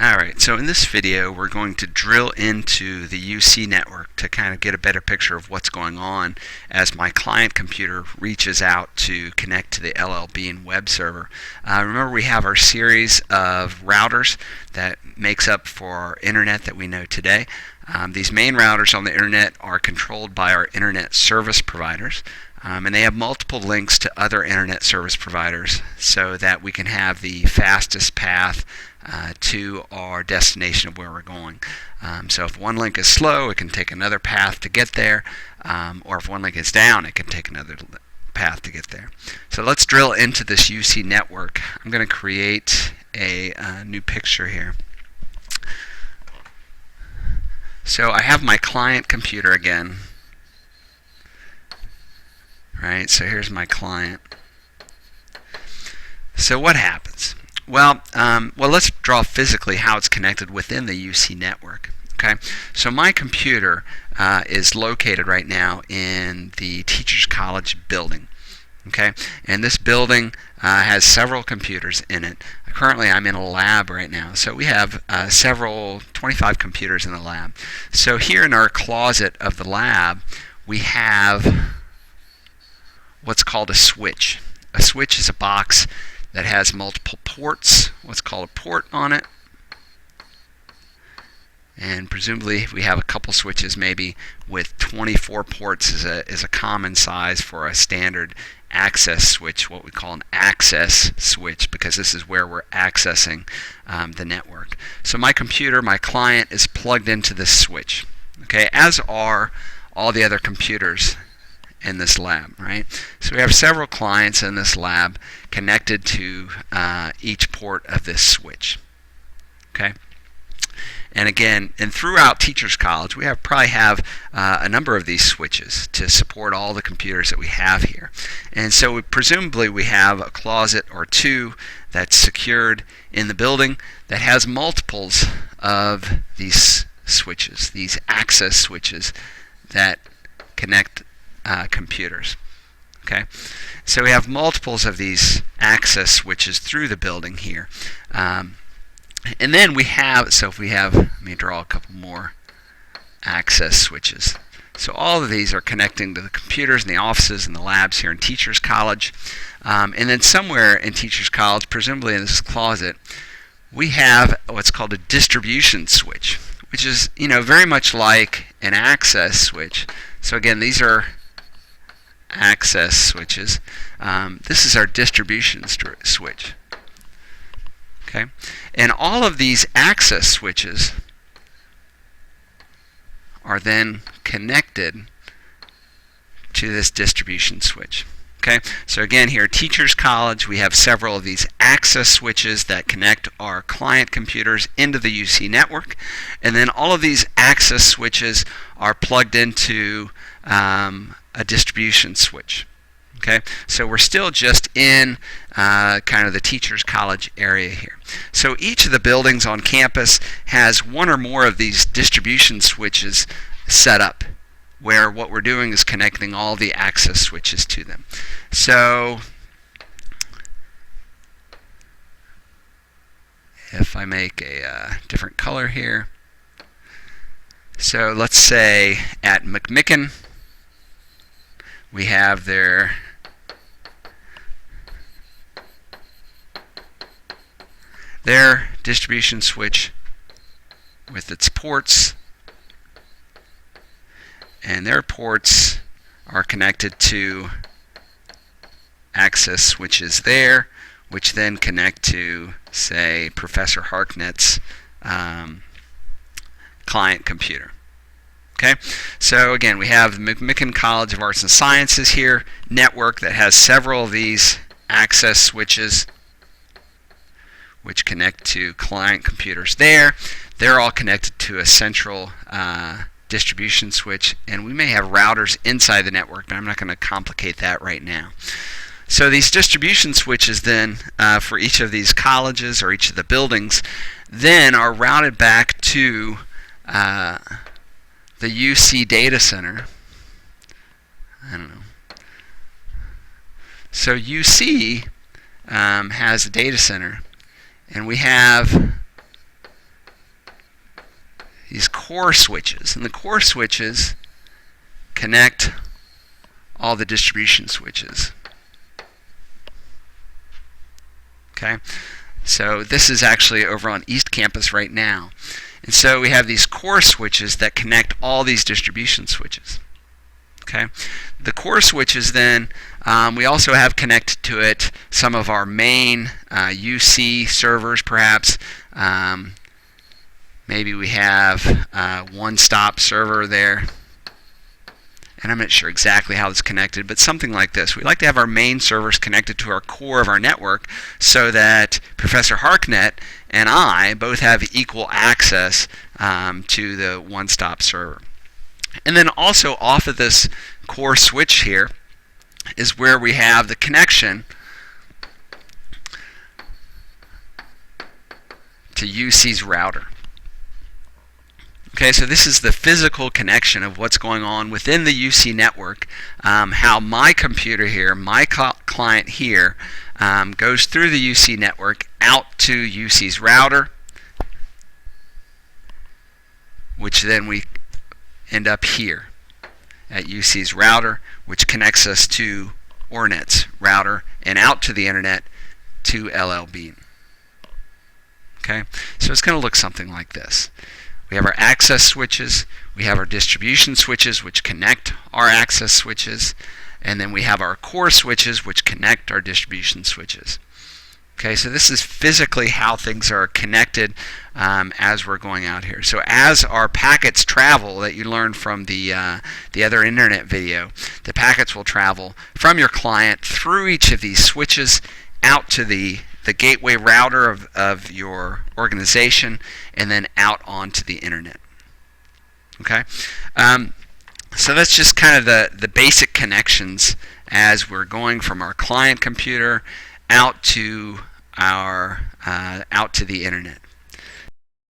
Alright, so in this video we're going to drill into the UC network to kind of get a better picture of what's going on as my client computer reaches out to connect to the LLbean web server. Remember, we have our series of routers that makes up for our internet that we know today. These main routers on the internet are controlled by our internet service providers. And they have multiple links to other internet service providers so that we can have the fastest path to our destination of where we're going. So if one link is slow, it can take another path to get there, or if one link is down, it can take another path to get there. So let's drill into this UC network. I'm going to create a new picture here. So I have my client computer again. Right, so here's my client. So what happens? Well, let's draw physically how it's connected within the UC network. Okay, so my computer is located right now in the Teachers College building. Okay, and this building has several computers in it. Currently, I'm in a lab right now, so we have 25 computers in the lab. So here in our closet of the lab, we have what's called a switch. A switch is a box that has multiple ports, what's called a port on it. And presumably we have a couple switches maybe with 24 ports is a common size for a standard access switch, what we call an access switch, because this is where we're accessing the network. So my computer, my client, is plugged into this switch, okay, as are all the other computers in this lab, right? So we have several clients in this lab connected to each port of this switch. Okay, and again, and throughout Teachers College, we probably have a number of these switches to support all the computers that we have here. And so presumably we have a closet or two that's secured in the building that has multiples of these switches, these access switches that connect computers. Okay, so we have multiples of these access switches through the building here, and then we have, so if we have, let me draw a couple more access switches. So all of these are connecting to the computers in the offices and the labs here in Teachers College, and then somewhere in Teachers College, presumably in this closet, we have what's called a distribution switch, which is, very much like an access switch. So again, these are access switches. This is our distribution switch. Okay, and all of these access switches are then connected to this distribution switch. Okay, so again, here at Teachers College, we have several of these access switches that connect our client computers into the UC network, and then all of these access switches are plugged into a distribution switch. Okay, so we're still just in kind of the Teachers College area here. So each of the buildings on campus has one or more of these distribution switches set up, where what we're doing is connecting all the access switches to them. So if I make a different color here, so let's say at McMicken we have their distribution switch with its ports, and their ports are connected to access switches there, which then connect to, say, Professor Harknett's client computer. Okay, so again, we have the McMicken College of Arts and Sciences here network that has several of these access switches which connect to client computers there. They're all connected to a central distribution switch, and we may have routers inside the network, but I'm not going to complicate that right now. So these distribution switches then for each of these colleges or each of the buildings then are routed back to the UC data center. I don't know. So UC has a data center, and we have core switches, and the core switches connect all the distribution switches. Okay, so this is actually over on East Campus right now. And so we have these core switches that connect all these distribution switches. Okay, the core switches then, we also have connected to it some of our main UC servers perhaps. Maybe we have one-stop server there. And I'm not sure exactly how it's connected, but something like this. We like to have our main servers connected to our core of our network so that Professor Harknett and I both have equal access to the one-stop server. And then also off of this core switch here is where we have the connection to UC's router. Okay, so this is the physical connection of what's going on within the UC network, how my computer here, my client here, goes through the UC network out to UC's router, which then we end up here at UC's router, which connects us to Ornet's router and out to the internet to LLbean. Okay, so it's going to look something like this. We have our access switches, we have our distribution switches which connect our access switches, and then we have our core switches which connect our distribution switches. Okay, so this is physically how things are connected as we're going out here. So as our packets travel that you learned from the other internet video, the packets will travel from your client through each of these switches out to the gateway router of your organization, and then out onto the internet. Okay, so that's just kind of the basic connections as we're going from our client computer out to the internet.